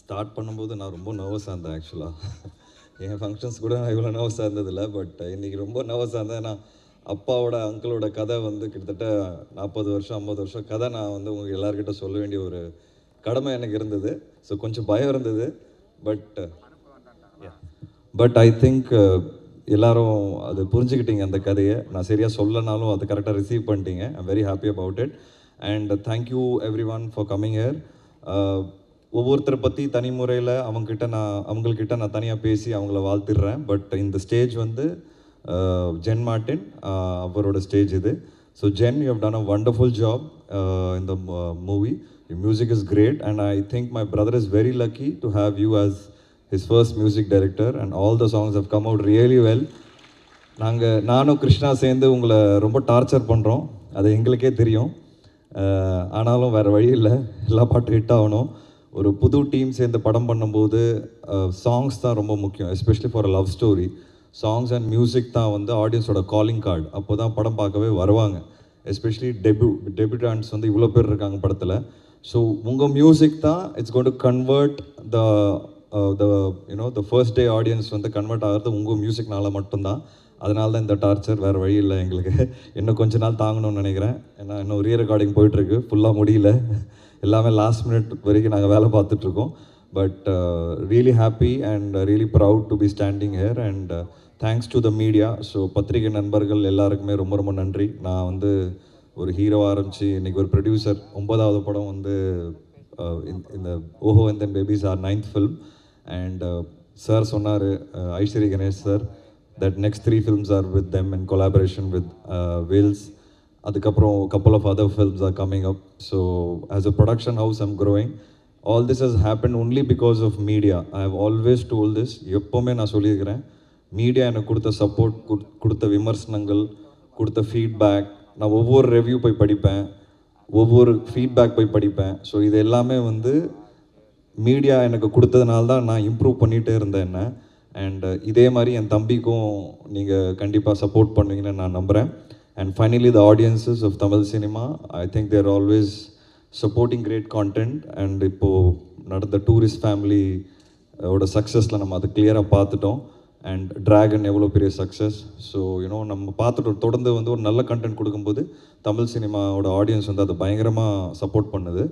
Start பண்ணும்போது நான் ரொம்ப நர்வஸாக இருந்தேன் ஆக்சுவலாக. என் ஃபங்க்ஷன்ஸ் கூட நான் இவ்வளோ நர்வஸாக இருந்ததில்லை. பட் இன்றைக்கி ரொம்ப நர்வஸாக இருந்தேன். ஏன்னா அப்பாவோட அங்கிளோட கதை வந்து கிட்டத்தட்ட 40 வருஷம் 50 வருஷம் கதை நான் வந்து உங்களுக்கு எல்லாருக்கிட்ட சொல்ல வேண்டிய ஒரு கடமை எனக்கு இருந்தது. ஸோ கொஞ்சம் பயம் இருந்தது. பட் ஐ திங்க் எல்லாரும் அது புரிஞ்சுக்கிட்டீங்க அந்த கதையை. நான் சரியாக சொல்லனாலும் அது கரெக்டாக ரிசீவ் பண்ணிட்டீங்க. I'm very happy about it. And thank you everyone for coming here. ஒவ்வொருத்தரை பற்றி தனி முறையில் அவங்கக்கிட்ட நான் தனியாக பேசி அவங்கள வாழ்த்திடுறேன். பட் இந்த ஸ்டேஜ் வந்து ஜென் மார்ட்டின் அவரோட ஸ்டேஜ் இது. So Jen, you have done a wonderful job in the movie. Your music is great, and I think my brother is very lucky to have you as his first music director, and all the songs have come out really well. நானும் கிருஷ்ணா சேர்ந்து உங்களை ரொம்ப torture பண்ணுறோம், அது எங்களுக்கே தெரியும். ஆனாலும் வேறு வழி இல்லை, எல்லா பாட்டும் ஹிட் ஆகணும். ஒரு புது டீம் சேர்ந்து படம் பண்ணும்போது சாங்ஸ் தான் ரொம்ப முக்கியம், especially for a love story. Songs and music தான் வந்து ஆடியன்ஸோட காலிங் கார்டு. அப்போ தான் படம் பார்க்கவே வருவாங்க. எஸ்பெஷலி டெபியூட்டான்ஸ் வந்து இவ்வளோ பேர் இருக்காங்க படத்தில். ஸோ உங்கள் மியூசிக் தான் it's going to convert the first day audience வந்து கன்வெர்ட் ஆகிறது உங்கள் மியூசிக்னால மட்டும்தான். அதனால தான் இந்த டார்ச்சர், வேறு வழி இல்லை எங்களுக்கு. இன்னும் கொஞ்ச நாள் தாங்கணும்னு நினைக்கிறேன். ஏன்னா இன்னும் ரீ ரெக்கார்டிங் போயிட்டுருக்கு, ஃபுல்லாக முடியல. எல்லாமே லாஸ்ட் மினிட் வரைக்கும் நாங்கள் வேலை பார்த்துட்ருக்கோம். But really happy and really proud to be standing here. And thanks to the media. So பத்திரிகை நண்பர்கள் எல்லாருக்குமே ரொம்ப ரொம்ப நன்றி. நான் வந்து ஒரு ஹீரோவாக ஆரம்பித்து இன்றைக்கி ஒரு ப்ரொடியூசர், 9வது படம் வந்து இந்த Oho Enthan Baby's our 9th film. And sir சொன்னார், Ishari Ganesh sir, that next 3 films are with them in collaboration with Wales. அதுக்கப்புறம் couple of other films are coming up. So as a production house I'm growing. All this has happened only because of media. I have always told this, எப்போவுமே நான் சொல்லியிருக்கிறேன், media எனக்கு கொடுத்த support, கொடுத்த விமர்சனங்கள், கொடுத்த feedback, நான் ஒவ்வொரு ரிவ்யூ போய் படிப்பேன், ஒவ்வொரு ஃபீட்பேக் போய் படிப்பேன். ஸோ இது எல்லாமே வந்து மீடியா எனக்கு கொடுத்ததுனால தான் நான் இம்ப்ரூவ் பண்ணிகிட்டே இருந்தேன் என்ன. அண்ட் இதே மாதிரி என் தம்பிக்கும் நீங்கள் கண்டிப்பாக சப்போர்ட் பண்ணுவீங்கன்னு நான் நம்புகிறேன். And finally the audiences of Tamil cinema, I think they're always supporting great content. And இப்போது நடந்த டூரிஸ்ட் ஃபேமிலி ஓட சக்ஸஸில் நம்ம அதை கிளியராக பார்த்துட்டோம். அண்ட் ட்ராகன் எவ்வளோ பெரிய சக்ஸஸ். ஸோ நம்ம பார்த்துட்டோம். தொடர்ந்து வந்து ஒரு நல்ல கண்டென்ட் கொடுக்கும்போது தமிழ் சினிமாவோட ஆடியன்ஸ் வந்து அதை பயங்கரமாக சப்போர்ட் பண்ணுது.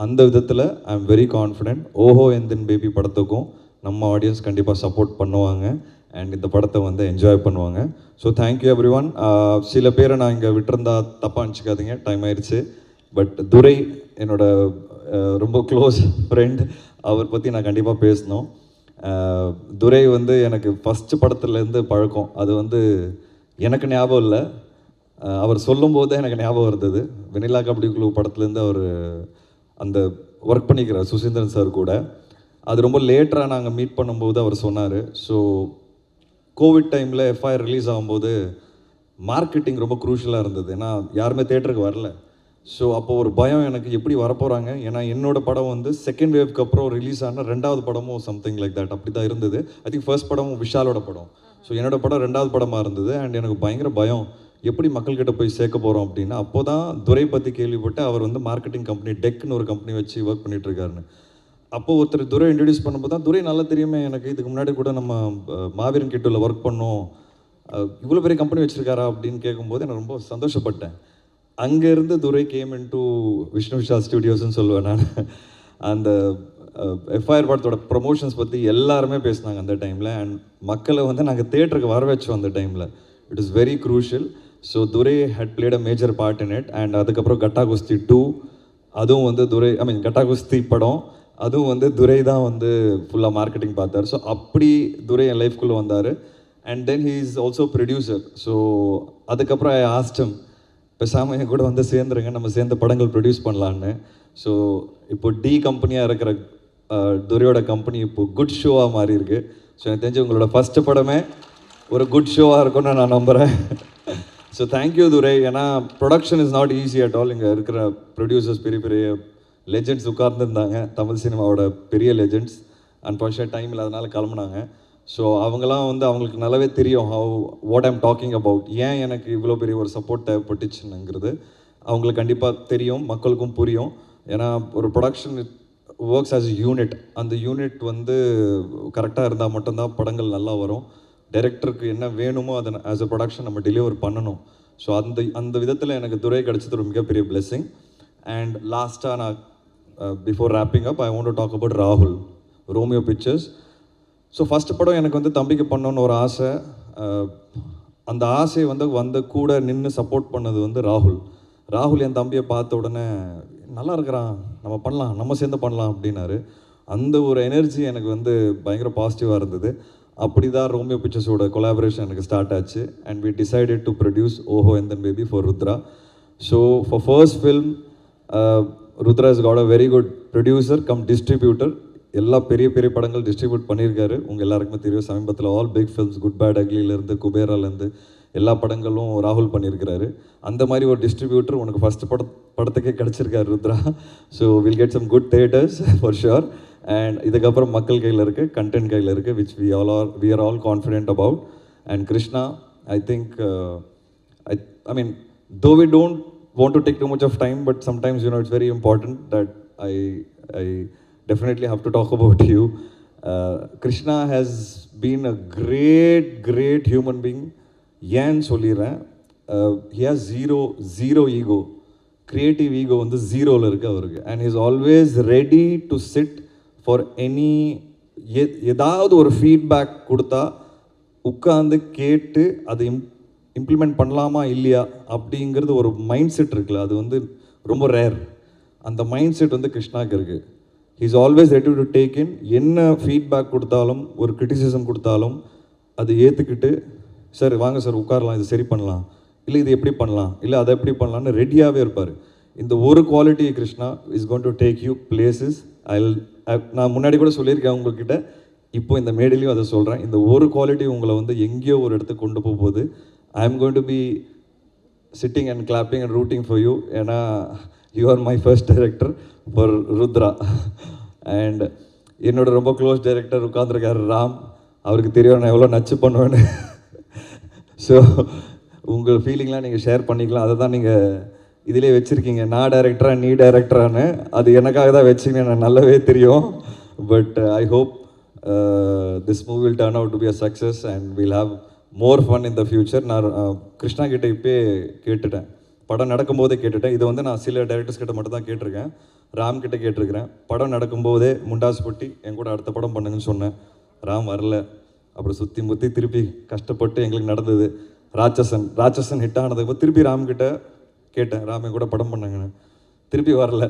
அந்த விதத்தில் ஐ எம் வெரி கான்ஃபிடென்ட் ஓஹோ அண்ட் தென் பேபி படத்துக்கும் நம்ம ஆடியன்ஸ் கண்டிப்பாக சப்போர்ட் பண்ணுவாங்க. அண்ட் இந்த படத்தை வந்து என்ஜாய் பண்ணுவாங்க. So thank you every one. சில பேரை நான் இங்கே விட்டுருந்தா தப்பாக நினச்சிக்காதீங்க, டைம் ஆயிடுச்சு. பட் துரை என்னோட ரொம்ப க்ளோஸ் ஃப்ரெண்ட், அவர் பற்றி நான் கண்டிப்பாக பேசணும். துரை வந்து எனக்கு ஃபஸ்ட்டு படத்துலேருந்து பழக்கம். அது வந்து எனக்கு ஞாபகம் இல்லை, அவர் சொல்லும்போது தான் எனக்கு ஞாபகம் இருந்தது. வெனிலா கபடி குழு படத்துலேருந்து அவர் அந்த ஒர்க் பண்ணிக்கிறார் சுசீந்திரன் சார் கூட. அது ரொம்ப லேட்டராக நாங்கள் மீட் பண்ணும்போது அவர் சொன்னார். ஸோ கோவிட் டைமில் எஃப்ஐஆர் ரிலீஸ் ஆகும்போது மார்க்கெட்டிங் ரொம்ப க்ரூஷியலாக இருந்தது. ஏன்னா யாருமே தேட்டருக்கு வரல. ஸோ அப்போது ஒரு பயம் எனக்கு, எப்படி வரப்போகிறாங்க. ஏன்னா என்னோடய படம் வந்து செகண்ட் வேவ்க்கு அப்புறம் ரிலீஸ் ஆன 2வது படமும் சம்திங் லைக் தட் அப்படி தான் இருந்தது. ஐ திங்க் ஃபர்ஸ்ட் படமும் விஷாலோட படம். ஸோ என்னோடய படம் 2வது படமாக இருந்தது. அண்ட் எனக்கு பயங்கர பயம், எப்படி மக்கள்கிட்ட போய் சேர்க்க போகிறோம் அப்படின்னு. அப்போ தான் துரை பற்றி கேள்விப்பட்டு அவர் வந்து மார்க்கெட்டிங் கம்பெனி டெக்னு ஒரு கம்பெனி வச்சு ஒர்க் பண்ணிகிட்ருக்காருன்னு. அப்போது ஒருத்தர் துரை இன்ட்ரடியூஸ் பண்ணும்போது தான், துரை நல்லா தெரியுமே எனக்கு, இதுக்கு முன்னாடி கூட நம்ம மாவீரன் கிட்டூவில் ஒர்க் பண்ணோம், இவ்வளோ பெரிய கம்பெனி வச்சுருக்காரா அப்படின்னு கேட்கும்போது நான் ரொம்ப சந்தோஷப்பட்டேன். அங்கேருந்து Durai came in to Vishnu Vishal ஸ்டுடியோஸ்ன்னு சொல்லுவேன் நான். அந்த எஃப்ஐஆர் படத்தோட ப்ரொமோஷன்ஸ் பற்றி எல்லாருமே பேசினாங்க அந்த டைமில். அண்ட் மக்களை வந்து நாங்கள் தேட்டருக்கு வர வச்சோம் அந்த டைமில். It is very crucial. So Durai had played a major part in it. And அதுக்கப்புறம் கட்டா குஸ்தி 2, அதுவும் வந்து துரை, ஐ மீன் கட்டா குஸ்தி படம், அதுவும் வந்து துரை தான் வந்து ஃபுல்லாக மார்க்கெட்டிங் பார்த்தார். ஸோ அப்படி துரை என் லைஃப்குள்ளே வந்தார். And then he is also producer. So அதுக்கப்புறம் ஐ ஆஸ்டம், பேசாமல் என் கூட வந்து சேர்ந்துருங்க, நம்ம சேர்ந்த படங்கள் ப்ரொடியூஸ் பண்ணலான்னு. ஸோ இப்போ டி கம்பெனியாக இருக்கிற துரையோட கம்பெனி இப்போது குட் ஷோவாக மாறி இருக்குது. ஸோ எனக்கு தெரிஞ்சு உங்களோட ஃபஸ்ட்டு படமே ஒரு குட் ஷோவாக இருக்கும்னு நான் நம்புகிறேன். ஸோ தேங்க்யூ துரை. ஏன்னா production is not easy at all. இங்கே இருக்கிற ப்ரொடியூசர்ஸ் பெரிய பெரிய லெஜெண்ட்ஸ் உட்கார்ந்துருந்தாங்க, தமிழ் சினிமாவோட பெரிய லெஜெண்ட்ஸ். அன்ஃபார்ச்சுனேட் டைம் இல்லாதனால கிளம்புனாங்க. ஸோ அவங்களாம் வந்து அவங்களுக்கு நல்லாவே தெரியும் வாட் ஐம் டாக்கிங் அபவுட், ஏன் எனக்கு இவ்வளோ பெரிய ஒரு சப்போர்ட் தேவைப்பட்டுச்சுங்கிறது அவங்களுக்கு கண்டிப்பாக தெரியும், மக்களுக்கும் புரியும். ஏன்னா ஒரு production works as a unit. அந்த யூனிட் வந்து கரெக்டாக இருந்தால் மட்டும்தான் படங்கள் நல்லா வரும். டைரக்டருக்கு என்ன வேணுமோ அதை ஆஸ் அ ப்ரொடக்ஷன் நம்ம டெலிவர் பண்ணணும். ஸோ அந்த விதத்தில் எனக்கு துறை கிடச்சது ஒரு மிகப்பெரிய பிளெஸ்ஸிங். அண்ட் லாஸ்ட்டாக நான் before wrapping up I want to talk about ராகுல், ரோமியோ பிக்சர்ஸ். ஸோ ஃபஸ்ட்டு படம் எனக்கு வந்து தம்பிக்கு பண்ணணுன்னு ஒரு ஆசை. அந்த ஆசையை வந்து கூட நின்று சப்போர்ட் பண்ணது வந்து ராகுல் என் தம்பியை பார்த்த உடனே நல்லா இருக்கிறான், நம்ம பண்ணலாம், நம்ம சேர்ந்து பண்ணலாம் அப்படின்னாரு. அந்த ஒரு எனர்ஜி எனக்கு வந்து பயங்கர பாசிட்டிவாக இருந்தது. அப்படி தான் ரோமியோ பிக்சர்ஸோட கொலாபரேஷன் எனக்கு ஸ்டார்ட் ஆச்சு. And we decided to produce Oho Enthan Baby for Rudra. So for first film Rudra is got a very good producer cum distributor. எல்லா பெரிய பெரிய படங்கள் டிஸ்ட்ரிபியூட் பண்ணியிருக்காரு. உங்கள் எல்லாருக்குமே தெரியும், சமீபத்தில் all big films, Good Bad அக்லிலேருந்து குபேராலேருந்து எல்லா படங்களும் ராகுல் பண்ணியிருக்கிறாரு. அந்த மாதிரி ஒரு டிஸ்ட்ரிபியூட்டர் உனக்கு ஃபஸ்ட்டு படத்துக்கே கிடச்சிருக்காரு Rudra. So will get some good theatres for sure. And இதுக்கப்புறம் மக்கள் கையில் இருக்குது, கண்டென்ட் கையில் இருக்குது, which we are all confident about. And Krishna, I think, I mean, though we don't want to take too much of time, but sometimes, you know, it's very important that I definitely have to talk about you. Krishna has been a great human being. ஏன்னு சொல்லிடுறேன், he has zero ego. Creative ego வந்து ஜீரோவில் இருக்குது அவருக்கு. And he is always ready to sit for any ஏதாவது ஒரு feedback கொடுத்தா உட்காந்து கேட்டு அதை இம்ப்ளிமெண்ட் பண்ணலாமா இல்லையா அப்படிங்கிறது ஒரு மைண்ட் செட் இருக்குல்ல, அது வந்து ரொம்ப ரேர். அந்த மைண்ட் செட் வந்து கிருஷ்ணாவுக்கு இருக்குது. he is always ready to take in. என்ன ஃபீட்பேக் கொடுத்தாலும், ஒரு கிரிட்டிசிசம் கொடுத்தாலும் அதை ஏற்றுக்கிட்டு, சார் வாங்க சார் உட்காரலாம், இது சரி பண்ணலாம், இல்லை இது எப்படி பண்ணலாம், இல்லை அதை எப்படி பண்ணலான்னு ரெடியாகவே இருப்பார். இந்த ஒரு quality Krishna is going to take you places. நான் முன்னாடி கூட சொல்லியிருக்கேன் உங்கள்கிட்ட, இப்போ இந்த மேடையிலையும் அதை சொல்கிறேன். இந்த ஒரு குவாலிட்டி உங்களை வந்து எங்கேயோ ஒரு இடத்துக்கு கொண்டு போகுது. I am going to be sitting and clapping and rooting for you. ஏன்னா you are my first director for Rudra. And என்னோட ரொம்ப க்ளோஸ் டைரக்டர் உட்காந்துருக்காரு ராம். அவருக்கு தெரியும் நான் எவ்வளோ நச்சு பண்ணுவேன்னு. ஸோ உங்கள் ஃபீலிங்லாம் நீங்கள் ஷேர் பண்ணிக்கலாம். அதை தான் நீங்கள் இதிலே வச்சுருக்கீங்க, நான் டைரக்டரா நீ டைரக்டரானு. அது எனக்காக தான் வச்சுங்க, எனக்கு நல்லாவே தெரியும். But I hope this movie will turn out to be a success and will have more fun in the future. நான் கிருஷ்ணா கிட்டே இப்போயே கேட்டுட்டேன், படம் நடக்கும்போதே கேட்டுட்டேன். இதை வந்து நான் சில டைரக்டர்ஸ் கிட்ட மட்டும் தான் கேட்டிருக்கேன், ராம் கிட்ட கேட்டிருக்கிறேன். படம் நடக்கும்போதே முண்டாஸ் பொட்டி என் கூட அடுத்த படம் பண்ணுங்கன்னு சொன்னேன். ராம் வரல. அப்புறம் சுற்றி முற்றி திருப்பி கஷ்டப்பட்டு எங்களுக்கு நடந்தது ராட்சசன் ஹிட் ஆனதுக்கு திருப்பி ராம் கிட்ட கேட்டேன், ராம் என் கூட படம் பண்ணாங்கன்னு. திருப்பி வரல.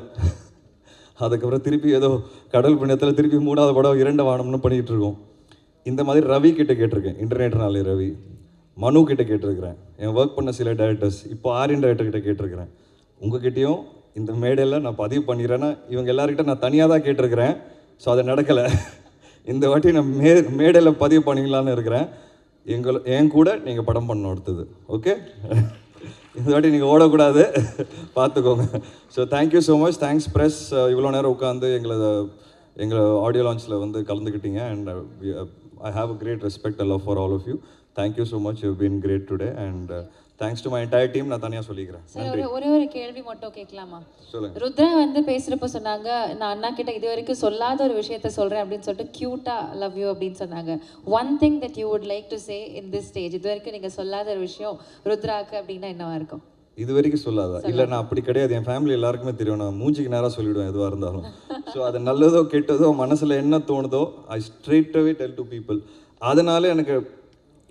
அதுக்கப்புறம் திருப்பி ஏதோ கடல் புண்ணியத்தில் திருப்பி 3வது படம் 2 வானம்னு பண்ணிகிட்டு இருக்கோம். இந்த மாதிரி ரவி கிட்ட கேட்டிருக்கேன், இன்டர்நேஷனல் ரவி. மனு கிட்ட கேட்டிருக்கிறேன், என் ஒர்க் பண்ண சில டைரக்டர்ஸ், இப்போ ஆரியன் டைரக்டர் கிட்ட கேட்டிருக்கிறேன். உங்ககிட்டையும் இந்த மேடையில் நான் பதிவு பண்ணிடுறேன்னா, இவங்க எல்லாருக்கிட்ட நான் தனியாக தான் கேட்டிருக்கிறேன். ஸோ அது நடக்கலை. இந்த வாட்டி நான் மேடையில் பதிவு பண்ணிக்கலான்னு இருக்கிறேன். என் கூட நீங்கள் படம் பண்ணணும் அடுத்தது. ஓகே, இந்த வாட்டி நீங்கள் ஓடக்கூடாது, பார்த்துக்கோங்க. So thank you so much. Thanks press, இவ்வளோ நேரம் உட்காந்து எங்களை ஆடியோ லான்ச்சில் வந்து கலந்துக்கிட்டீங்க. And I have a great respect and love for all of you. Thank you so much, you been great today. And thanks to my entire team. நான் தனியாக சொல்லிக்கிறேன். சார் ஒரே ஒரு கேள்வி மட்டும் கேட்கலாமா? சொல்லுங்க. ருத்ரா வந்து பேசுகிறப்ப சொன்னாங்க, நான் அண்ணா கிட்ட இது வரைக்கும் சொல்லாத ஒரு விஷயத்த சொல்கிறேன் அப்படின்னு சொல்லிட்டு க்யூட்டாக லவ் யூ அப்படின்னு சொன்னாங்க. One thing that you would like to say in this stage, இது வரைக்கும் நீங்கள் சொல்லாத ஒரு விஷயம் ருத்ராக்கு அப்படின்னா என்னவா இருக்கும்? இது வரைக்கும் சொல்லாதா? இல்லை, நான் அப்படி கிடையாது. என் ஃபேமிலி எல்லாருக்குமே தெரியும், நான் மூஞ்சிக்கு நேராக சொல்லிவிடுவேன் எதுவாக இருந்தாலும். ஸோ அது நல்லதோ கெட்டதோ மனசில் என்ன தோணுதோ I straight away tell to people. அதனால எனக்கு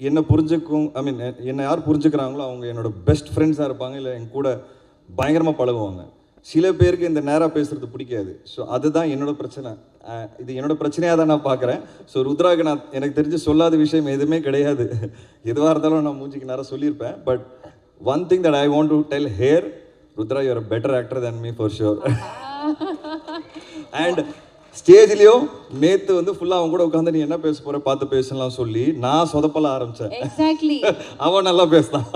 என்னை புரிஞ்சுக்கும், ஐ மீன் என்னை யார் புரிஞ்சுக்கிறாங்களோ அவங்க என்னோட பெஸ்ட் ஃப்ரெண்ட்ஸாக இருப்பாங்க, இல்லை என் கூட பயங்கரமாக பழகுவாங்க. சில பேருக்கு இந்த நேராக பேசுகிறது பிடிக்காது. ஸோ அதுதான் என்னோட பிரச்சனை. இது என்னோட பிரச்சனையாக தான் நான் பார்க்குறேன். ஸோ ருத்ராக்கு நான் எனக்கு தெரிஞ்சு சொல்லாத விஷயம் எதுவுமே கிடையாது. எதுவாக இருந்தாலும் நான் மூஞ்சிக்கு நேராக சொல்லியிருப்பேன். But one thing that I want to tell here, Rudra, you are a better actor than me for sure. And ஸ்டேஜ்லேயும் நேற்று வந்து ஃபுல்லாக அவன் கூட உட்காந்து நீ என்ன பேச போகிற பார்த்து பேசலாம் சொல்லி நான் சொதப்பல ஆரம்பித்தேன். எக்ஸாக்ட்லி. அவன் நல்லா பேசினான்.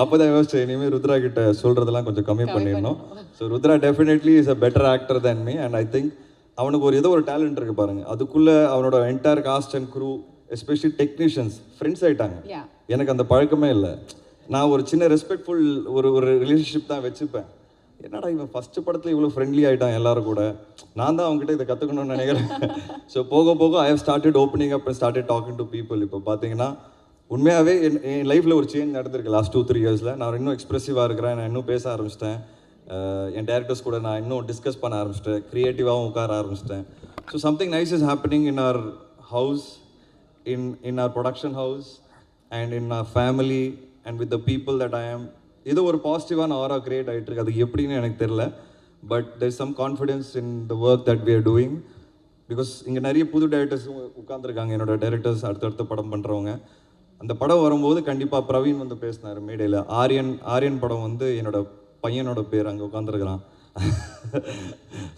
அப்போ தான் யோசிச்சேன், இனிமேல் ருத்ரா கிட்ட சொல்கிறதெல்லாம் கொஞ்சம் கம்மி பண்ணிடணும். So Rudra definitely is a better actor than me. And I think அவனுக்கு ஏதோ ஒரு டேலண்ட் இருக்குது பாருங்கள். அதுக்குள்ளே அவனோட entire cast and crew, especially technicians friends ஆகிட்டாங்க. எனக்கு அந்த பழக்கமே இல்லை. நான் ஒரு சின்ன ரெஸ்பெக்ட்ஃபுல் ஒரு ரிலேஷன்ஷிப் தான் வச்சுப்பேன். என்னடா இவன் ஃபஸ்ட்டு படத்தில் இவ்வளோ ஃப்ரெண்ட்லி ஆகிட்டான் எல்லாரும் கூட, நான் தான் அவங்ககிட்ட இதை கற்றுக்கணும்னு நினைக்கிறேன். ஸோ போக போக I have started opening up and started talking to people. இப்போ பார்த்தீங்கன்னா உண்மையாகவே என் லைஃப்பில் ஒரு சேஞ்ச் நடந்திருக்கு லாஸ்ட் 2-3 இயர்ஸில். நான் இன்னும் எக்ஸ்ப்ரெசிவாக இருக்கிறேன், நான் இன்னும் பேச ஆரம்பிச்சிட்டேன், என் டேரக்டர்ஸ் கூட நான் இன்னும் டிஸ்கஸ் பண்ண ஆரம்பிச்சிட்டேன், க்ரியேட்டிவாகவும் உட்கார ஆரம்பிச்சிட்டேன். So something nice is happening in our house, in our production house and in our family and with the people that I am. இது ஒரு பாசிட்டிவான ஆரா கிரியேட் ஆகிட்டு இருக்கு. அது எப்படின்னு எனக்கு தெரியல, but there is some confidence in the work that we are doing because இங்கே நிறைய புது டைரக்டர்ஸும் உட்காந்துருக்காங்க, என்னோட டைரக்டர்ஸ் அடுத்தடுத்த படம் பண்ணுறவங்க. அந்த படம் வரும்போது கண்டிப்பாக பிரவீன் வந்து பேசினார் மேடையில். ஆரியன் படம் வந்து என்னோட பையனோட பேர் அங்கே உட்காந்துருக்குறான்.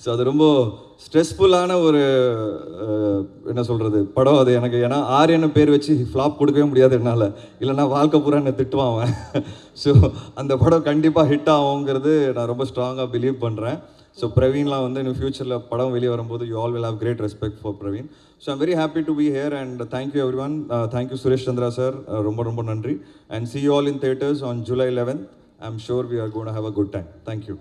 ஸோ அது ரொம்ப ஸ்ட்ரெஸ்ஃபுல்லான ஒரு என்ன சொல்கிறது படம் அது எனக்கு. ஏன்னா ஆரியன்னு பேர் வச்சு ஃப்ளாப் கொடுக்கவே முடியாது என்னால், இல்லைனா வாழ்க்கை பூரா என்னை திட்டுவான் அவன். ஸோ அந்த படம் கண்டிப்பாக ஹிட் ஆகுங்கிறது நான் ரொம்ப ஸ்ட்ராங்காக பிலீவ் பண்ணுறேன். ஸோ பிரவீன்லாம் வந்து இன்னும் ஃப்யூச்சரில் படம் வெளியே வரும்போது you all will have great respect for Praveen. So I'm very happy to be here and thank you everyone. Thank you Suresh Chandra sir, ரொம்ப ரொம்ப நன்றி. And see you all in theatres on July 11th. I'm sure we are going to have a good time. Thank you.